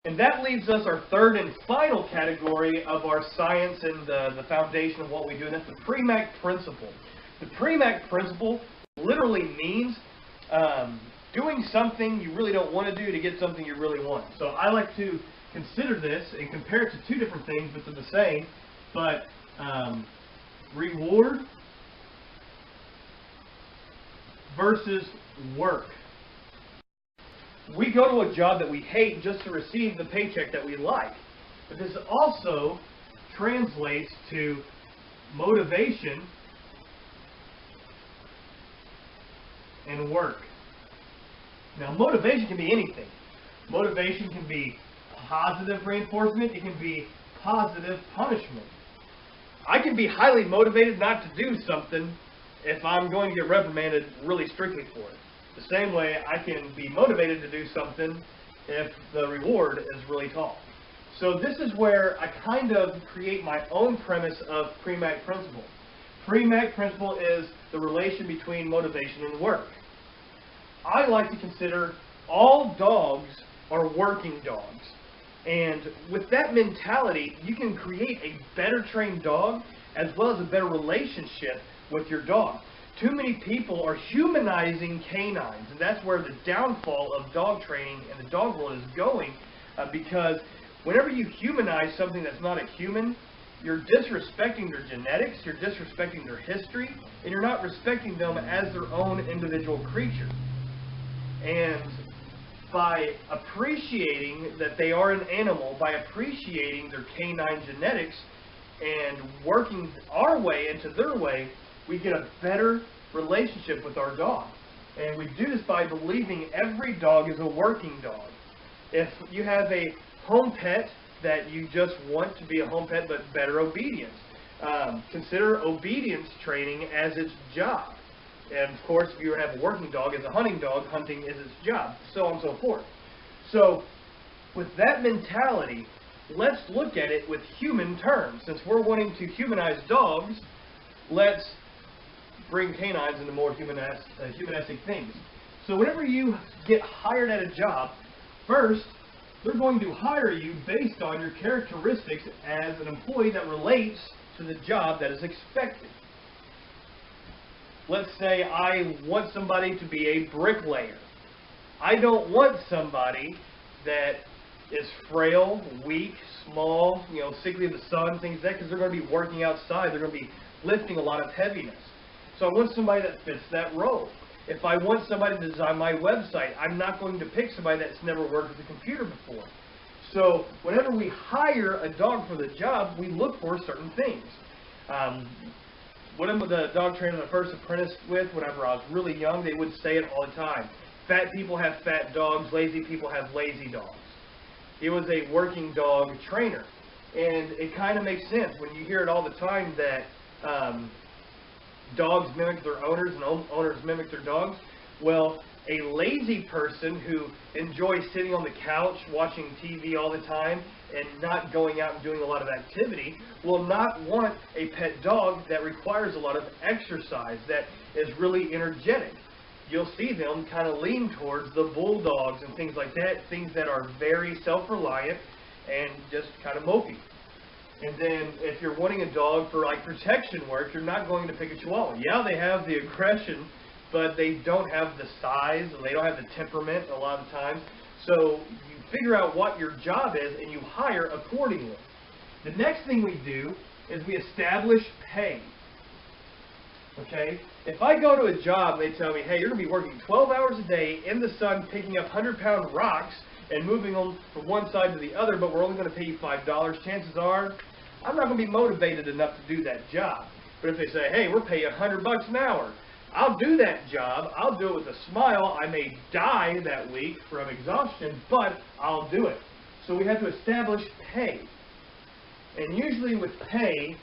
And that leaves us our third and final category of our science and the foundation of what we do, and that's the Premack Principle. The Premack Principle literally means doing something you really don't want to do to get something you really want. So I like to consider this and compare it to two different things, but they're the same. But reward versus work. We go to a job that we hate just to receive the paycheck that we like. But this also translates to motivation and work. Now, motivation can be anything. Motivation can be positive reinforcement. It can be positive punishment. I can be highly motivated not to do something if I'm going to get reprimanded really strictly for it. The same way I can be motivated to do something if the reward is really tall. So this is where I kind of create my own premise of Premack Principle. Premack Principle is the relation between motivation and work. I like to consider all dogs are working dogs. And with that mentality, you can create a better trained dog as well as a better relationship with your dog. Too many people are humanizing canines, and that's where the downfall of dog training and the dog world is going, because whenever you humanize something that's not a human, you're disrespecting their genetics, you're disrespecting their history, and you're not respecting them as their own individual creature. And by appreciating that they are an animal, by appreciating their canine genetics and working our way into their way, we get a better relationship with our dog. And we do this by believing every dog is a working dog. If you have a home pet that you just want to be a home pet but better obedience, consider obedience training as its job. And of course, if you have a working dog as a hunting dog, hunting is its job, so on and so forth. So with that mentality, let's look at it with human terms. Since we're wanting to humanize dogs, let's bring canines into more humanistic things. So whenever you get hired at a job, first, they're going to hire you based on your characteristics as an employee that relates to the job that is expected. Let's say I want somebody to be a bricklayer. I don't want somebody that is frail, weak, small, sickly of the sun, things like that, because they're going to be working outside. They're going to be lifting a lot of heaviness. So I want somebody that fits that role. If I want somebody to design my website, I'm not going to pick somebody that's never worked with a computer before. So whenever we hire a dog for the job, we look for certain things. One of the dog trainers I first apprenticed with, whenever I was really young, they would say it all the time. Fat people have fat dogs, lazy people have lazy dogs. He was a working dog trainer. And it kind of makes sense when you hear it all the time that dogs mimic their owners and owners mimic their dogs. Well, a lazy person who enjoys sitting on the couch watching TV all the time and not going out and doing a lot of activity will not want a pet dog that requires a lot of exercise, that is really energetic. You'll see them kind of lean towards the bulldogs and things like that, things that are very self-reliant and just kind of mopey. And then if you're wanting a dog for like protection work, you're not going to pick a Chihuahua. Yeah, they have the aggression, but they don't have the size, and they don't have the temperament a lot of times. So you figure out what your job is, and you hire accordingly. The next thing we do is we establish pay. Okay? If I go to a job and they tell me, hey, you're going to be working 12 hours a day in the sun picking up 100-pound rocks and moving them from one side to the other, but we're only going to pay you $5, chances are I'm not going to be motivated enough to do that job. But if they say, hey, we're paying $100 an hour, I'll do that job. I'll do it with a smile. I may die that week from exhaustion, but I'll do it. So we have to establish pay. And usually with pay,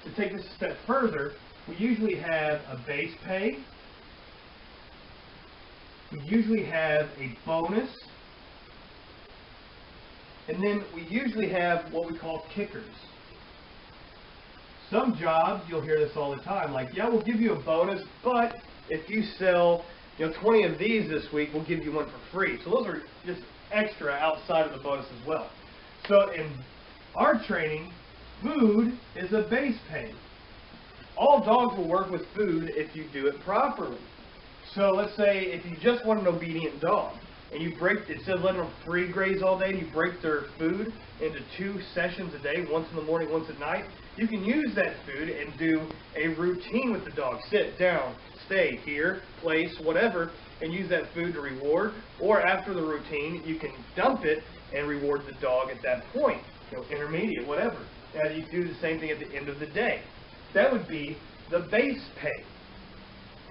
to take this a step further, we usually have a base pay. We usually have a bonus. And then we usually have what we call kickers. Some jobs, you'll hear this all the time, like, yeah, we'll give you a bonus, but if you sell 20 of these this week, we'll give you one for free. So those are just extra outside of the bonus as well. So in our training, food is a base pay. All dogs will work with food if you do it properly. So let's say if you just want an obedient dog, and you break, instead of letting them free graze all day, you break their food into 2 sessions a day, once in the morning, once at night, you can use that food and do a routine with the dog. Sit down, stay here, place, whatever, and use that food to reward. Or after the routine, you can dump it and reward the dog at that point, intermediate, whatever. And you do the same thing at the end of the day. That would be the base pay.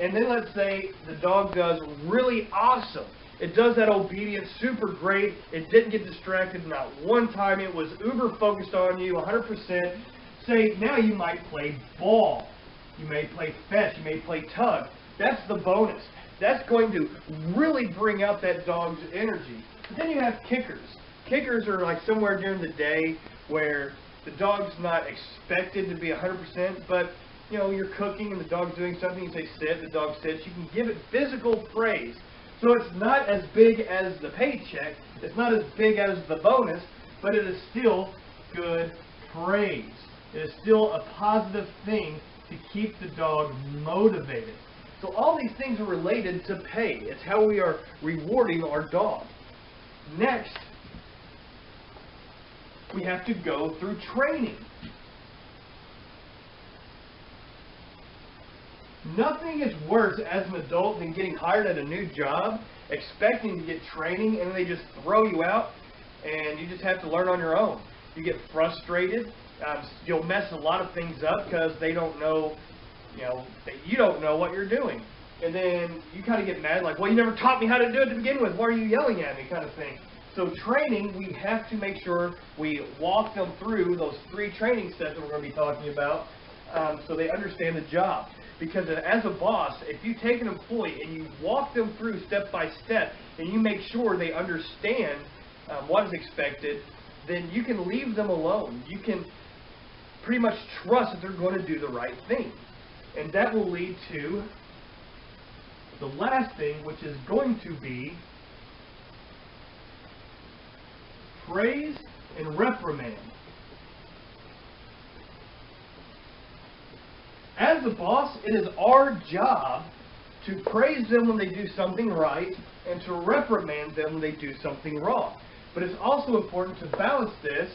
And then let's say the dog does really awesome. It does that obedience super great. It didn't get distracted not one time. It was uber focused on you 100%. Say now you might play ball. You may play fetch. You may play tug. That's the bonus. That's going to really bring out that dog's energy. But then you have kickers. Kickers are like somewhere during the day where the dog's not expected to be 100%, but you're cooking and the dog's doing something, you say sit, the dog sits. You can give it physical praise. So it's not as big as the paycheck, it's not as big as the bonus, but it is still good praise. It is still a positive thing to keep the dog motivated. So all these things are related to pay. It's how we are rewarding our dog. Next, we have to go through training. Nothing is worse as an adult than getting hired at a new job, expecting to get training, and they just throw you out, and you just have to learn on your own. You get frustrated. You'll mess a lot of things up because they don't know, that you don't know what you're doing. And then you kind of get mad, like, well, you never taught me how to do it to begin with. Why are you yelling at me, kind of thing. So training, we have to make sure we walk them through those 3 training steps that we're going to be talking about so they understand the job. Because as a boss, if you take an employee and you walk them through step by step and you make sure they understand what is expected, then you can leave them alone. You can pretty much trust that they're going to do the right thing. And that will lead to the last thing, which is going to be praise and reprimand. As a boss, it is our job to praise them when they do something right and to reprimand them when they do something wrong. But it's also important to balance this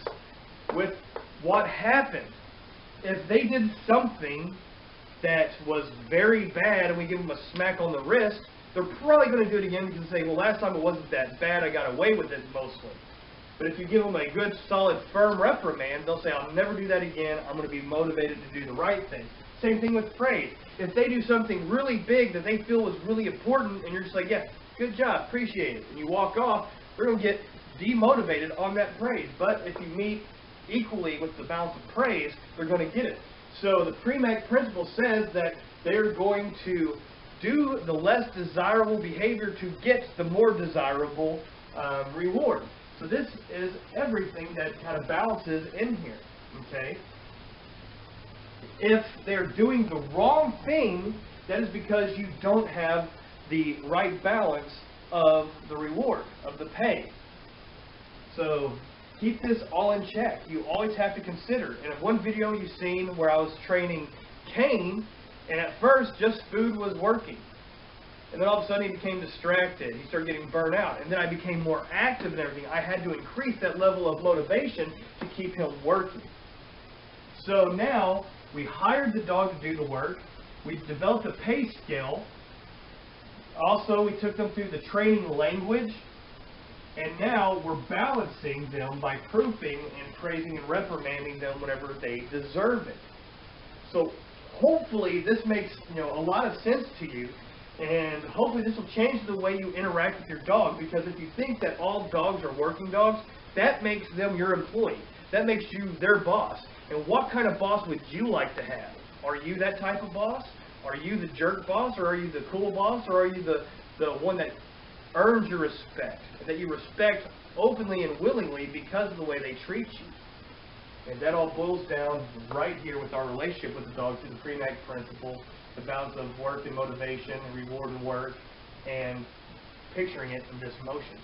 with what happened. If they did something that was very bad and we give them a smack on the wrist, they're probably going to do it again because they say, well, last time it wasn't that bad, I got away with it mostly. But if you give them a good, solid, firm reprimand, they'll say, I'll never do that again. I'm going to be motivated to do the right thing. Same thing with praise. If they do something really big that they feel is really important, and you're just like, yeah, good job, appreciate it, and you walk off, they're going to get demotivated on that praise. But if you meet equally with the balance of praise, they're going to get it. So the Premack Principle says that they're going to do the less desirable behavior to get the more desirable reward. So this is everything that kind of balances in here, okay? If they're doing the wrong thing, that is because you don't have the right balance of the reward, of the pay. So keep this all in check. You always have to consider. And in one video you've seen where I was training Kane, and at first just food was working. And then all of a sudden he became distracted. He started getting burnt out. And then I became more active and everything. I had to increase that level of motivation to keep him working. So now we hired the dog to do the work. We developed a pay scale. Also, we took them through the training language. And now we're balancing them by proofing and praising and reprimanding them whenever they deserve it. So hopefully this makes a lot of sense to you. And hopefully this will change the way you interact with your dog, because if you think that all dogs are working dogs, that makes them your employee. That makes you their boss. And what kind of boss would you like to have? Are you that type of boss? Are you the jerk boss? Or are you the cool boss? Or are you the one that earns your respect? That you respect openly and willingly because of the way they treat you? And that all boils down right here with our relationship with the dog through the Premack Principle, the balance of work and motivation, and reward and work, and picturing it in this motion.